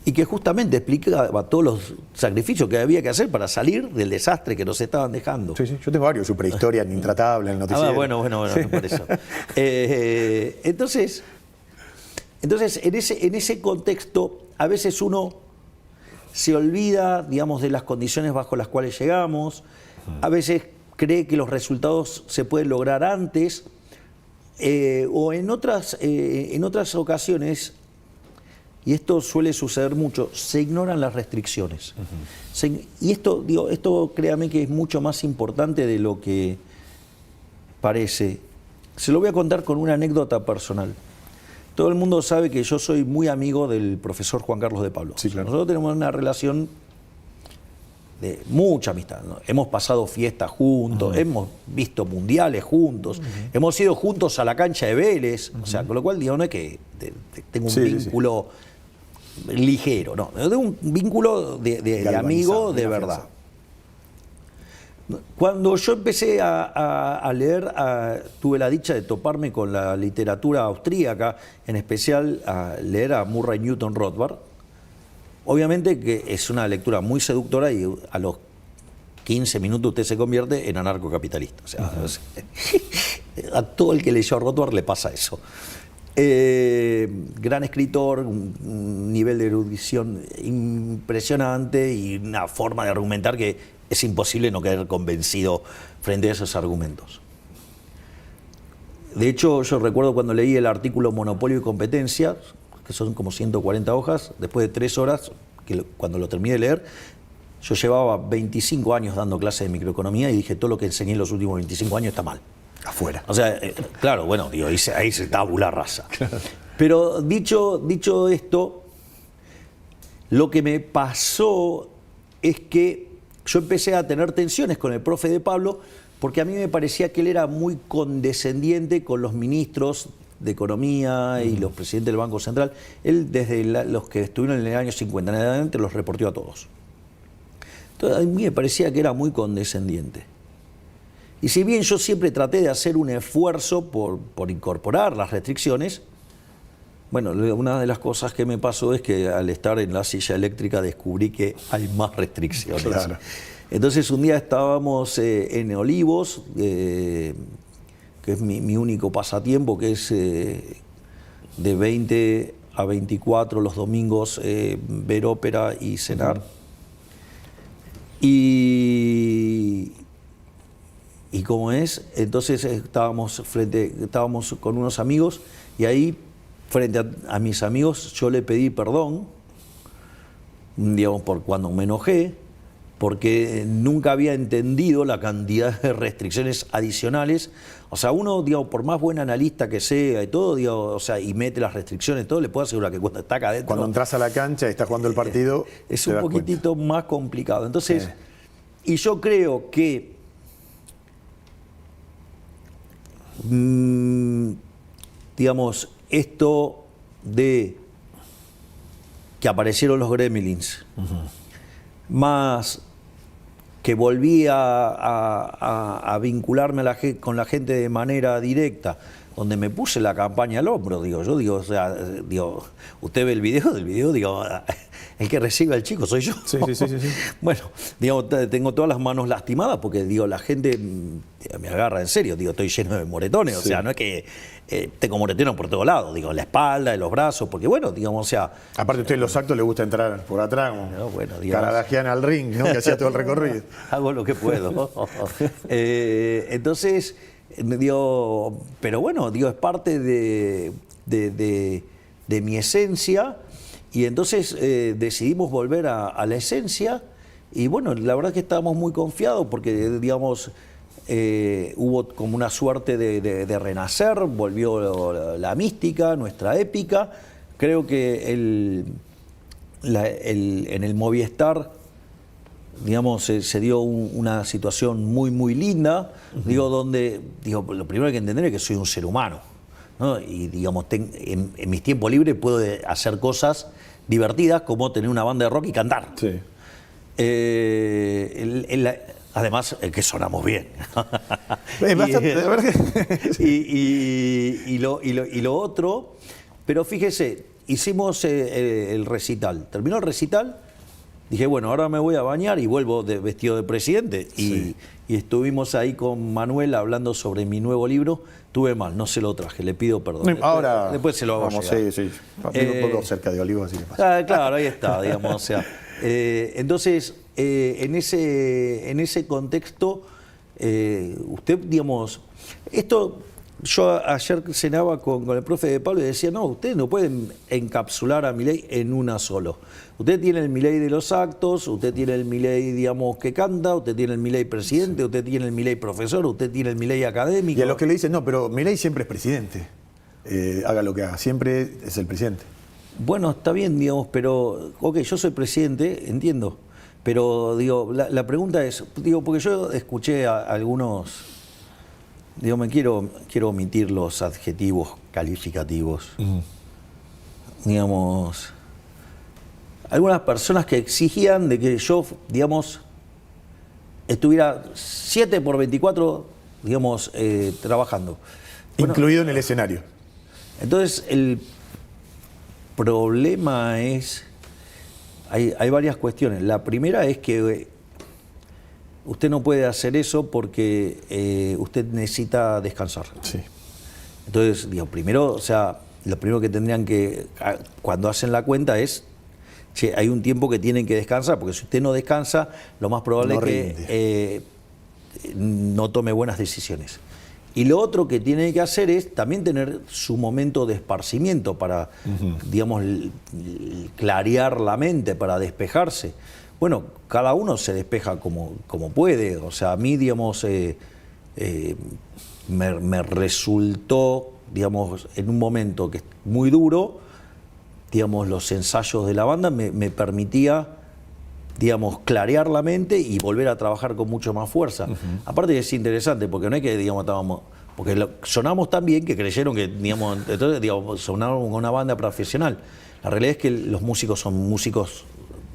y que justamente explicaba todos los sacrificios que había que hacer para salir del desastre que nos estaban dejando. Sí, yo tengo varios, su prehistoria en Intratable, en el noticiero. Bueno, por eso. Entonces, en ese contexto, a veces uno se olvida, digamos, de las condiciones bajo las cuales llegamos, a veces cree que los resultados se pueden lograr antes, o en otras ocasiones, y esto suele suceder mucho, se ignoran las restricciones. Y esto créame que es mucho más importante de lo que parece. Se lo voy a contar con una anécdota personal. Todo el mundo sabe que yo soy muy amigo del profesor Juan Carlos de Pablo. Sí, claro. Nosotros tenemos una relación de mucha amistad, ¿no? Hemos pasado fiestas juntos, hemos visto mundiales juntos, hemos ido juntos a la cancha de Vélez, o sea, con lo cual digo, no es que tengo un vínculo ligero, no, tengo un vínculo de amigo de verdad. Cuando yo empecé a leer, tuve la dicha de toparme con la literatura austríaca, en especial a leer a Murray Newton Rothbard. Obviamente que es una lectura muy seductora y a los 15 minutos usted se convierte en anarcocapitalista. O sea, a todo el que leyó a Rothbard le pasa eso. Gran escritor, un nivel de erudición impresionante y una forma de argumentar que es imposible no quedar convencido frente a esos argumentos. De hecho, yo recuerdo cuando leí el artículo Monopolio y Competencia, que son como 140 hojas, después de 3 horas, cuando lo terminé de leer, yo llevaba 25 años dando clases de microeconomía y dije, todo lo que enseñé en los últimos 25 años está mal. Afuera. O sea, claro, bueno, digo, ahí se tabula rasa. Pero dicho esto, lo que me pasó es que yo empecé a tener tensiones con el profe de Pablo, porque a mí me parecía que él era muy condescendiente con los ministros de Economía y los presidentes del Banco Central. Él, desde los que estuvieron en el año 50 en adelante, los reportó a todos. Entonces, a mí me parecía que era muy condescendiente. Y si bien yo siempre traté de hacer un esfuerzo por incorporar las restricciones, bueno, una de las cosas que me pasó es que al estar en la silla eléctrica descubrí que hay más restricciones. Claro. Entonces un día estábamos en Olivos, que es mi único pasatiempo, que es de 20 a 24 los domingos ver ópera y cenar. Y como es, entonces estábamos con unos amigos y ahí, frente a mis amigos, yo le pedí perdón, digamos, por cuando me enojé, porque nunca había entendido la cantidad de restricciones adicionales. O sea, uno, digamos, por más buen analista que sea y todo, digamos, o sea, y mete las restricciones, todo, le puedo asegurar que cuando está acá adentro... Cuando entras a la cancha y estás jugando el partido... es un poquitito más complicado. Entonces, y yo creo que... digamos, esto de que aparecieron los gremlins, más que volví a vincularme con la gente de manera directa, donde me puse la campaña al hombro, o sea, usted ve el video, digo, el que recibe al chico soy yo. Sí. Bueno, digamos, tengo todas las manos lastimadas porque, la gente me agarra en serio, estoy lleno de moretones, o sea, no es que tengo moretones por todos lados, en la espalda, en los brazos, porque bueno, digamos, o sea... Aparte a usted en los actos le gusta entrar por atrás, como Caradagian al ring, ¿no? Que hacía todo el recorrido. Hago lo que puedo. Entonces, pero bueno, es parte de mi esencia, y entonces decidimos volver a la esencia, y bueno, la verdad es que estábamos muy confiados porque, digamos, hubo como una suerte de renacer, volvió la mística, nuestra épica. Creo que en el Movistar, digamos, se dio una situación muy, muy linda, donde, lo primero que hay que entender es que soy un ser humano, ¿no? Y, digamos, en mis tiempos libres puedo hacer cosas divertidas como tener una banda de rock y cantar. Sí. Además, que sonamos bien. Es bastante, de verdad. Y lo otro, pero fíjese, hicimos el recital. Terminó el recital, dije, bueno, ahora me voy a bañar y vuelvo vestido de presidente. Y estuvimos ahí con Manuel hablando sobre mi nuevo libro. Tuve mal, no se lo traje, le pido perdón. Ahora después se lo hago vamos, llegar. sí. Un poco cerca de Olivos, así que pasa. Claro, ahí está, digamos, o sea. Entonces, en ese contexto, usted, digamos, esto, yo ayer cenaba con el profe de Pablo y decía, no, ustedes no pueden encapsular a Milei en una solo. Usted tiene el Milei de los actos, usted tiene el Milei, digamos, que canta, usted tiene el Milei presidente, usted tiene el Milei profesor, usted tiene el Milei académico. Y a los que le dicen, no, pero Milei siempre es presidente. Haga lo que haga, siempre es el presidente. Bueno, está bien, digamos, pero, ok, yo soy presidente, entiendo, Pero digo, la pregunta es, digo, porque yo escuché a algunos, digo, quiero omitir los adjetivos calificativos. Digamos, algunas personas que exigían de que yo, digamos, estuviera 7x24, digamos, trabajando. Bueno, incluido en el escenario. entonces, el problema es, hay varias cuestiones. La primera es que usted no puede hacer eso porque usted necesita descansar. Sí. Entonces, digo, primero, o sea, lo primero que tendrían que, cuando hacen la cuenta es, che, hay un tiempo que tienen que descansar, porque si usted no descansa, lo más probable No es que no tome buenas decisiones. Y lo otro que tiene que hacer es también tener su momento de esparcimiento para, digamos, clarear la mente, para despejarse. Bueno, cada uno se despeja como puede. O sea, a mí, digamos, me resultó, digamos, en un momento que es muy duro, digamos, los ensayos de la banda me permitía, digamos, clarear la mente y volver a trabajar con mucho más fuerza. Aparte que es interesante, porque no es que, digamos, porque sonamos tan bien que creyeron que, digamos, entonces, digamos, sonaron con una banda profesional. La realidad es que los músicos son músicos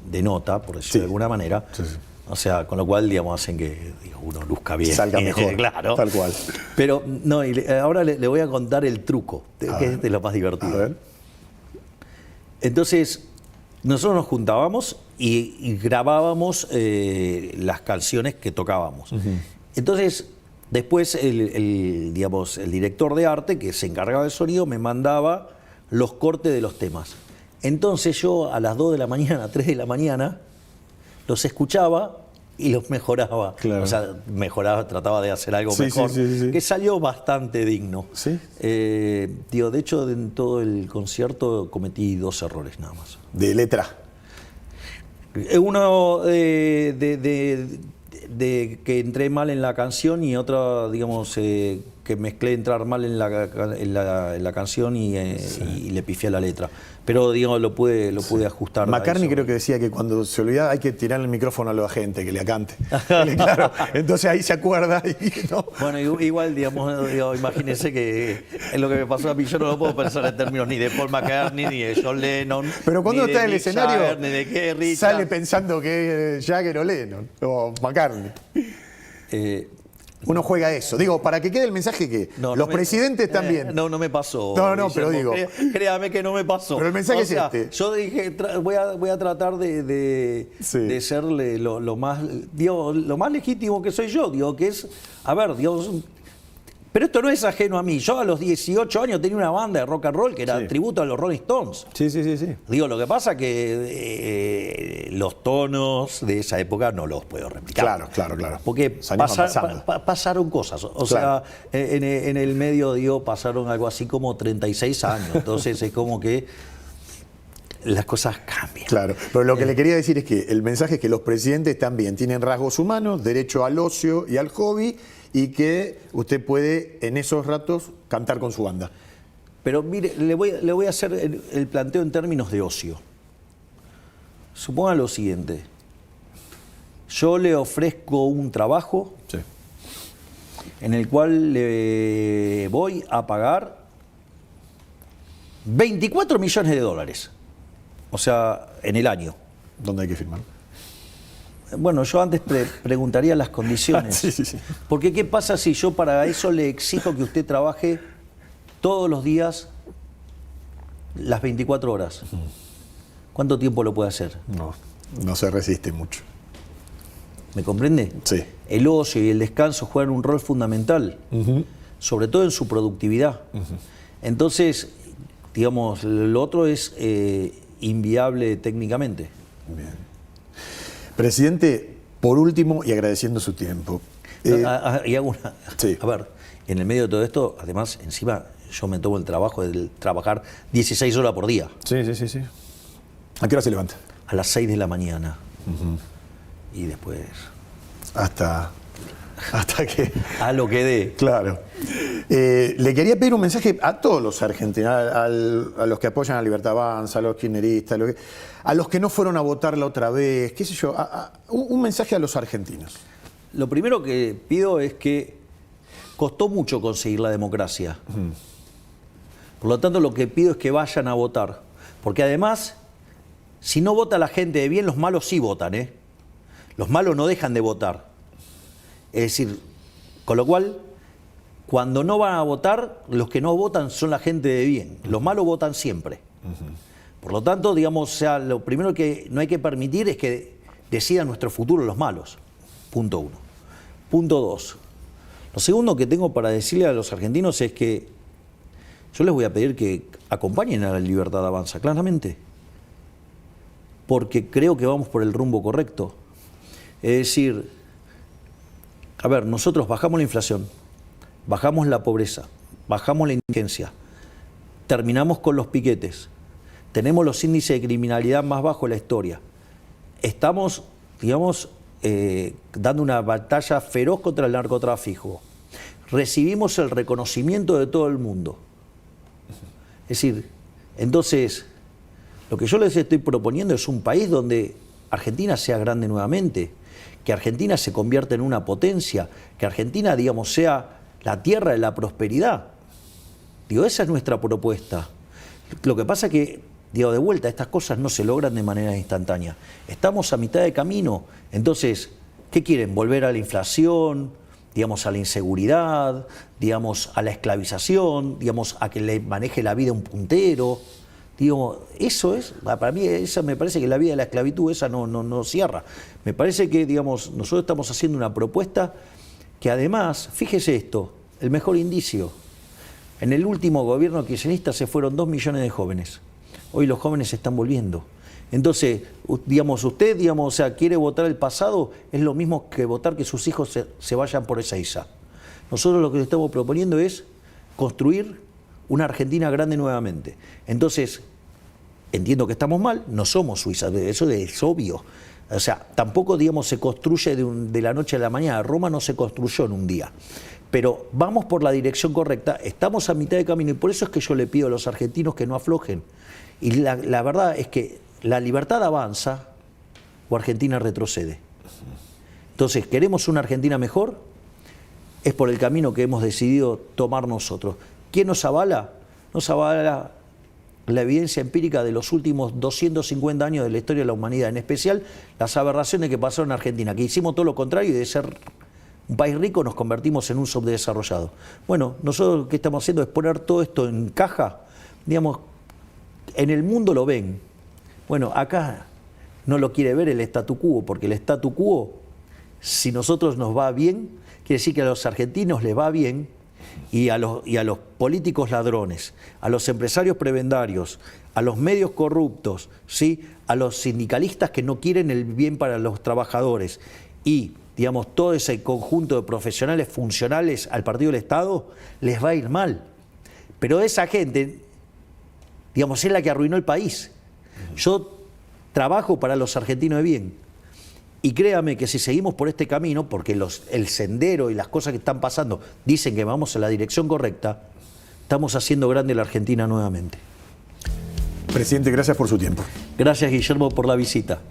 de nota, por decirlo de alguna manera. Sí, sí. O sea, con lo cual, digamos, hacen que uno luzca bien. Salga mejor, claro. tal cual. Pero, no, ahora le voy a contar el truco, que es de lo más divertido. A ver. Entonces, nosotros nos juntábamos y grabábamos las canciones que tocábamos. Entonces, después digamos, el director de arte, que se encargaba del sonido, me mandaba los cortes de los temas. Entonces yo a las 2 de la mañana, 3 de la mañana, los escuchaba y los mejoraba. Claro. O sea, mejoraba, trataba de hacer algo Sí, mejor, sí. que salió bastante digno. ¿Sí? Digo, de hecho, en todo el concierto cometí 2 errores nada más. De letra. Uno de que entré mal en la canción y otra, digamos, que mezclé entrar mal en la canción y le pifié la letra. Pero, digamos, lo pude ajustar. McCartney creo que decía que cuando se olvida hay que tirar el micrófono a la gente, que le cante. Claro, entonces ahí se acuerda y no. Bueno, igual, digamos, imagínense que es lo que me pasó a mí. Yo no lo puedo pensar en términos ni de Paul McCartney, ni de John Lennon. Pero cuando ni está de en el Mick escenario, Jagger, ni de Keith Richards. sale pensando que es Jagger o Lennon, o McCartney. Uno juega eso. Digo, para que quede el mensaje que los presidentes también. No me pasó. No, pero digo. Créame que no me pasó. Pero el mensaje es este. Yo dije, voy a tratar de serle lo más legítimo que soy yo. Digo, que es, a ver, Dios. Pero esto no es ajeno a mí. Yo a los 18 años tenía una banda de rock and roll que era tributo a los Rolling Stones. Sí. Digo, lo que pasa que los tonos de esa época no los puedo replicar. Claro. Porque pasaron cosas. O sea, en el medio, digo, pasaron algo así como 36 años. Entonces es como que las cosas cambian. Claro, pero lo que le quería decir es que el mensaje es que los presidentes también tienen rasgos humanos, derecho al ocio y al hobby, y que usted puede en esos ratos cantar con su banda. Pero mire, le voy a hacer el planteo en términos de ocio. Suponga lo siguiente. Yo le ofrezco un trabajo en el cual le voy a pagar $24 millones. O sea, en el año. ¿Dónde hay que firmar? Bueno, yo antes preguntaría las condiciones. Sí. Porque ¿qué pasa si yo para eso le exijo que usted trabaje todos los días las 24 horas? ¿Cuánto tiempo lo puede hacer? No se resiste mucho. ¿Me comprende? Sí. El ocio y el descanso juegan un rol fundamental, sobre todo en su productividad. Entonces, digamos, lo otro es inviable técnicamente. Bien. Presidente, por último, y agradeciendo su tiempo. Y hago una. Sí. A ver, en el medio de todo esto, además, encima, yo me tomo el trabajo de trabajar 16 horas por día. Sí. ¿A qué hora se levanta? A las 6 de la mañana. Y después. Hasta hasta que... A lo que dé. Claro. Le quería pedir un mensaje a todos los argentinos, a los que apoyan a Libertad Avanza, a los kirchneristas, a los que no fueron a votar la otra vez, qué sé yo, un mensaje a los argentinos. Lo primero que pido es que costó mucho conseguir la democracia. Por lo tanto, lo que pido es que vayan a votar. Porque además, si no vota la gente de bien, los malos sí votan, ¿eh? Los malos no dejan de votar. Es decir, con lo cual, cuando no van a votar, los que no votan son la gente de bien. Los malos votan siempre. Por lo tanto, digamos, o sea, lo primero que no hay que permitir es que decidan nuestro futuro los malos. Punto 1. Punto 2. Lo segundo que tengo para decirle a los argentinos es que yo les voy a pedir que acompañen a la Libertad Avanza, claramente. Porque creo que vamos por el rumbo correcto. Es decir, a ver, nosotros bajamos la inflación, bajamos la pobreza, bajamos la indigencia, terminamos con los piquetes, tenemos los índices de criminalidad más bajos de la historia. Estamos, digamos, dando una batalla feroz contra el narcotráfico. Recibimos el reconocimiento de todo el mundo. Es decir, entonces, lo que yo les estoy proponiendo es un país donde Argentina sea grande nuevamente, que Argentina se convierta en una potencia, que Argentina, digamos, sea la tierra de la prosperidad. Digo, esa es nuestra propuesta. Lo que pasa es que, digo, de vuelta, estas cosas no se logran de manera instantánea. Estamos a mitad de camino. Entonces, ¿qué quieren? ¿Volver a la inflación? Digamos, a la inseguridad, digamos, a la esclavización, digamos, a que le maneje la vida un puntero. Digo, eso es, para mí, esa me parece que la vida de la esclavitud esa no cierra. Me parece que, digamos, nosotros estamos haciendo una propuesta que además, fíjese esto, el mejor indicio. En el último gobierno kirchnerista se fueron 2 millones de jóvenes. Hoy los jóvenes están volviendo. Entonces, digamos, usted, digamos, o sea, quiere votar el pasado, es lo mismo que votar que sus hijos se vayan por Ezeiza. Nosotros lo que le estamos proponiendo es construir una Argentina grande nuevamente. Entonces, entiendo que estamos mal, no somos Suiza, eso es obvio. O sea, tampoco, digamos, se construye de la noche a la mañana. Roma no se construyó en un día. Pero vamos por la dirección correcta, estamos a mitad de camino y por eso es que yo le pido a los argentinos que no aflojen. Y la verdad es que la libertad avanza o Argentina retrocede. Entonces, ¿queremos una Argentina mejor? Es por el camino que hemos decidido tomar nosotros. ¿Quién nos avala? Nos avala la evidencia empírica de los últimos 250 años de la historia de la humanidad, en especial las aberraciones que pasaron en Argentina, que hicimos todo lo contrario y de ser un país rico nos convertimos en un subdesarrollado. Bueno, nosotros lo que estamos haciendo es poner todo esto en caja, digamos, en el mundo lo ven. Bueno, acá no lo quiere ver el statu quo, porque el statu quo, si nosotros nos va bien, quiere decir que a los argentinos les va bien, y a los políticos ladrones, a los empresarios prebendarios, a los medios corruptos, ¿sí? A los sindicalistas que no quieren el bien para los trabajadores y, digamos, todo ese conjunto de profesionales funcionales al partido del Estado, les va a ir mal. Pero esa gente, digamos, es la que arruinó el país. Yo trabajo para los argentinos de bien. Y créame que si seguimos por este camino, porque el sendero y las cosas que están pasando dicen que vamos en la dirección correcta, estamos haciendo grande la Argentina nuevamente. Presidente, gracias por su tiempo. Gracias, Guillermo, por la visita.